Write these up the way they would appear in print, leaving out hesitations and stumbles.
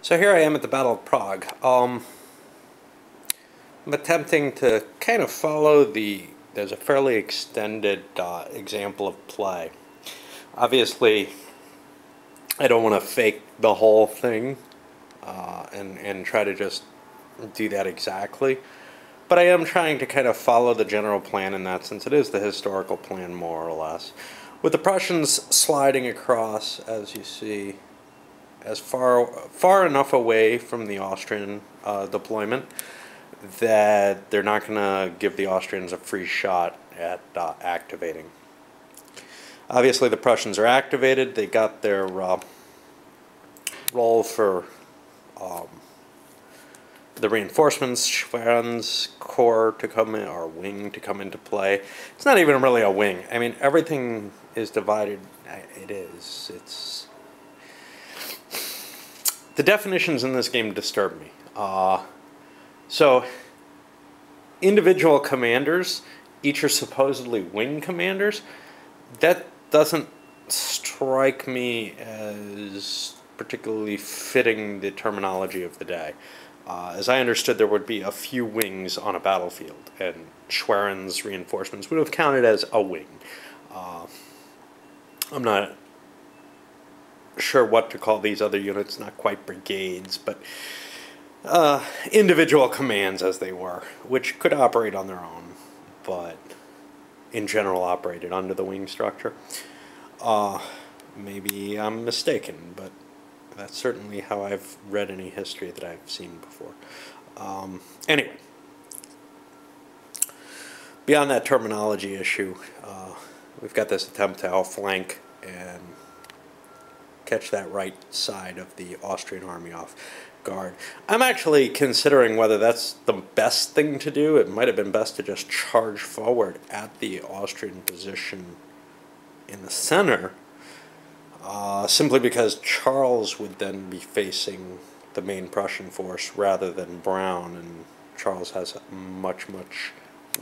So here I am at the Battle of Prague. I'm attempting to kind of follow there's a fairly extended example of play. Obviously, I don't want to fake the whole thing and try to just do that exactly. But I am trying to kind of follow the general plan in that sense. It is the historical plan, more or less. With the Prussians sliding across, as you see, as far enough away from the Austrian deployment that they're not going to give the Austrians a free shot at activating. Obviously, the Prussians are activated. They got their role for the reinforcements, Schwerin's corps to come in, or wing to come into play. It's not even really a wing. I mean, everything is divided. It is. It's... The definitions in this game disturb me. So, individual commanders, each are supposedly wing commanders. That doesn't strike me as particularly fitting the terminology of the day. As I understood, there would be a few wings on a battlefield, and Schwerin's reinforcements would have counted as a wing. I'm not sure what to call these other units, not quite brigades, but individual commands, as they were, which could operate on their own, but in general operated under the wing structure. Maybe I'm mistaken, but that's certainly how I've read any history that I've seen before. Anyway, beyond that terminology issue, we've got this attempt to outflank and catch that right side of the Austrian army off guard. I'm actually considering whether that's the best thing to do. It might have been best to just charge forward at the Austrian position in the center, simply because Charles would then be facing the main Prussian force rather than Brown, and Charles has much, much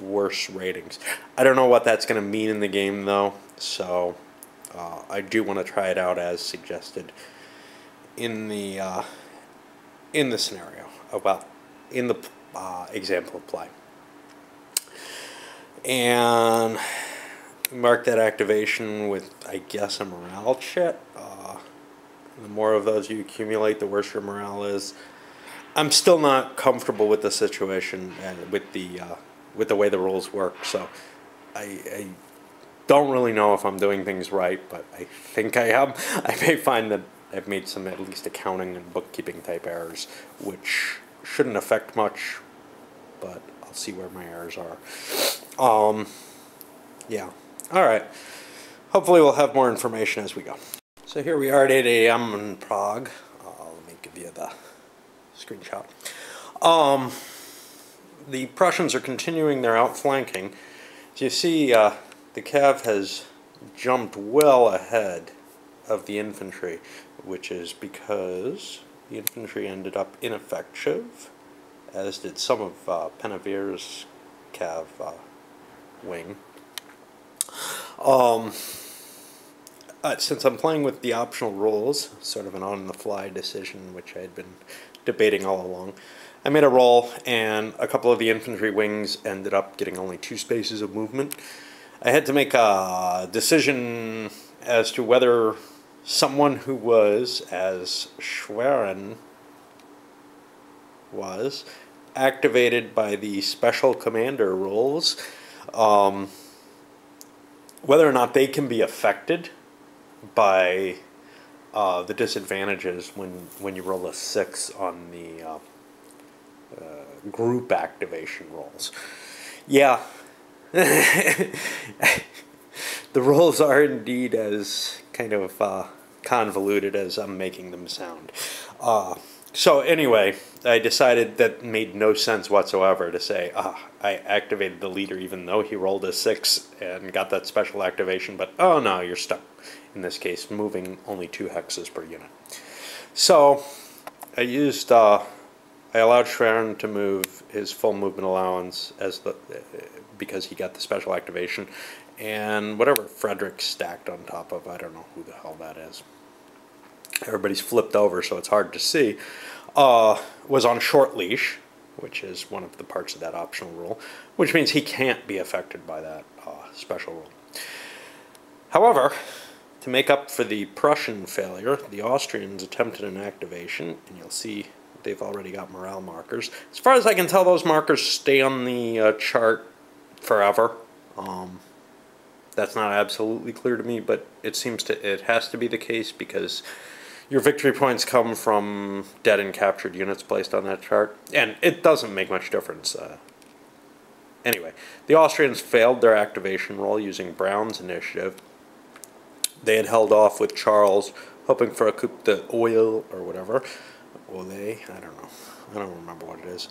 worse ratings. I don't know what that's going to mean in the game, though, so I do want to try it out as suggested in the scenario, in the example of play. And mark that activation with, I guess, a morale check. The more of those you accumulate, the worse your morale is. I'm still not comfortable with the situation and with the way the rules work, so I don't really know if I'm doing things right, but I think I am. I may find that I've made some at least accounting and bookkeeping type errors, which shouldn't affect much, but I'll see where my errors are. Yeah. Alright. Hopefully we'll have more information as we go. So here we are at 8 a.m. in Prague. Let me give you the screenshot. The Prussians are continuing their outflanking. As you see, the cav has jumped well ahead of the infantry, which is because the infantry ended up ineffective, as did some of Penavir's cav wing. Since I'm playing with the optional rules, sort of an on-the-fly decision, which I had been debating all along, I made a roll, and a couple of the infantry wings ended up getting only 2 spaces of movement. I had to make a decision as to whether someone who was, as Schwerin was, activated by the special commander rules, whether or not they can be affected by the disadvantages when you roll a 6 on the group activation rolls. Yeah. The rules are indeed as kind of convoluted as I'm making them sound. So anyway, I decided that made no sense whatsoever to say, I activated the leader even though he rolled a 6 and got that special activation, but oh no, you're stuck. In this case, moving only 2 hexes per unit. So I used, I allowed Schwerin to move his full movement allowance because he got the special activation, and whatever Frederick stacked on top of, I don't know who the hell that is. everybody's flipped over so it's hard to see, was on short leash, which is one of the parts of that optional rule, which means he can't be affected by that special rule. However, to make up for the Prussian failure, the Austrians attempted an activation, and you'll see they've already got morale markers. As far as I can tell, those markers stay on the chart forever. That's not absolutely clear to me, but it has to be the case because your victory points come from dead and captured units placed on that chart, and it doesn't make much difference. Anyway, the Austrians failed their activation roll using Brown's initiative. They had held off with Charles, hoping for a coup d'oil or whatever. Olé, I don't know. I don't remember what it is.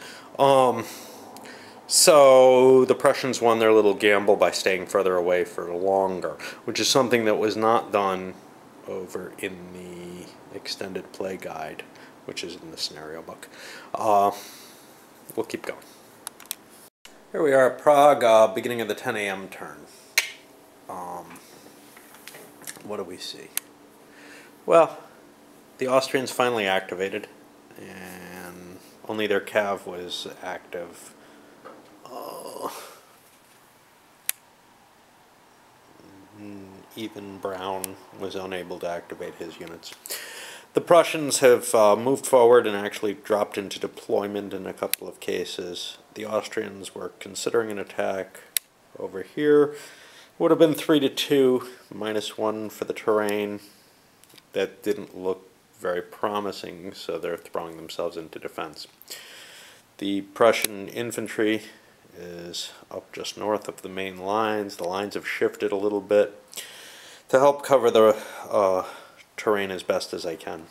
So the Prussians won their little gamble by staying further away for longer, which is something that was not done over in the extended play guide, which is in the scenario book. We'll keep going. Here we are at Prague, beginning of the 10 a.m. turn. What do we see? Well, the Austrians finally activated, and only their cav was active. Even Brown was unable to activate his units. The Prussians have moved forward and actually dropped into deployment in a couple of cases. The Austrians were considering an attack over here. Would have been 3-2, -1 for the terrain. That didn't look very promising, so they're throwing themselves into defense. The Prussian infantry is up just north of the main lines. The lines have shifted a little bit to help cover the terrain as best as I can.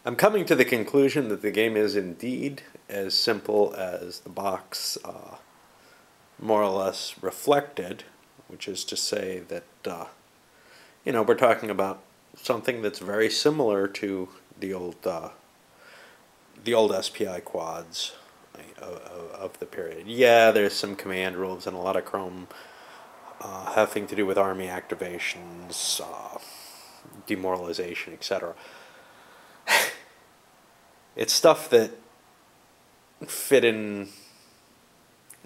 I'm coming to the conclusion that the game is indeed as simple as the box more or less reflected, which is to say that we're talking about something that's very similar to the old SPI quads of the period. Yeah, there's some command rules and a lot of Chrome having to do with army activations, demoralization, etc. It's stuff that fit in,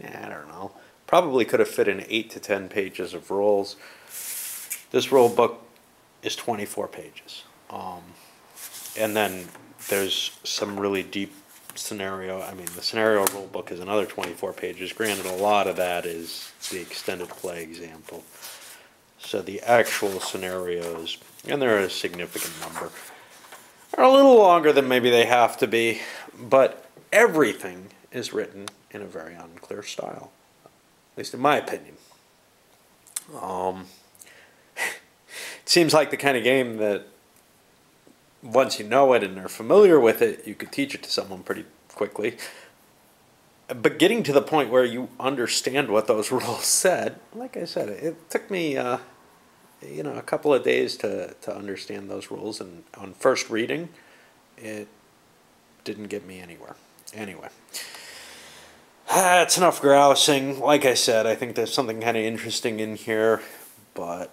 I don't know, probably could have fit in 8 to 10 pages of rules. This rule book is 24 pages. And then there's some really deep scenario. I mean, the scenario rule book is another 24 pages. Granted, a lot of that is the extended play example. So the actual scenarios, and there are a significant number, are a little longer than maybe they have to be, but everything is written in a very unclear style, at least in my opinion. It seems like the kind of game that once you know it and are familiar with it, you could teach it to someone pretty quickly. But getting to the point where you understand what those rules said, like I said, it took me a couple of days to understand those rules, and on first reading, it didn't get me anywhere. Anyway, that's enough grousing. Like I said, I think there's something kind of interesting in here, but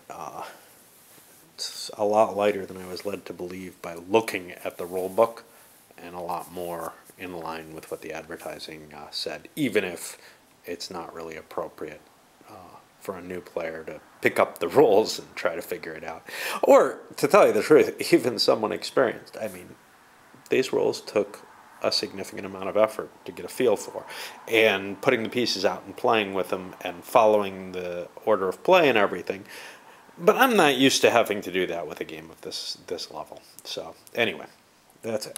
it's a lot lighter than I was led to believe by looking at the rule book, and a lot more in line with what the advertising said, even if it's not really appropriate for a new player to pick up the rules and try to figure it out. Or, to tell you the truth, even someone experienced. I mean, these rules took a significant amount of effort to get a feel for, and putting the pieces out and playing with them and following the order of play and everything. But I'm not used to having to do that with a game of this level. So, anyway, that's it.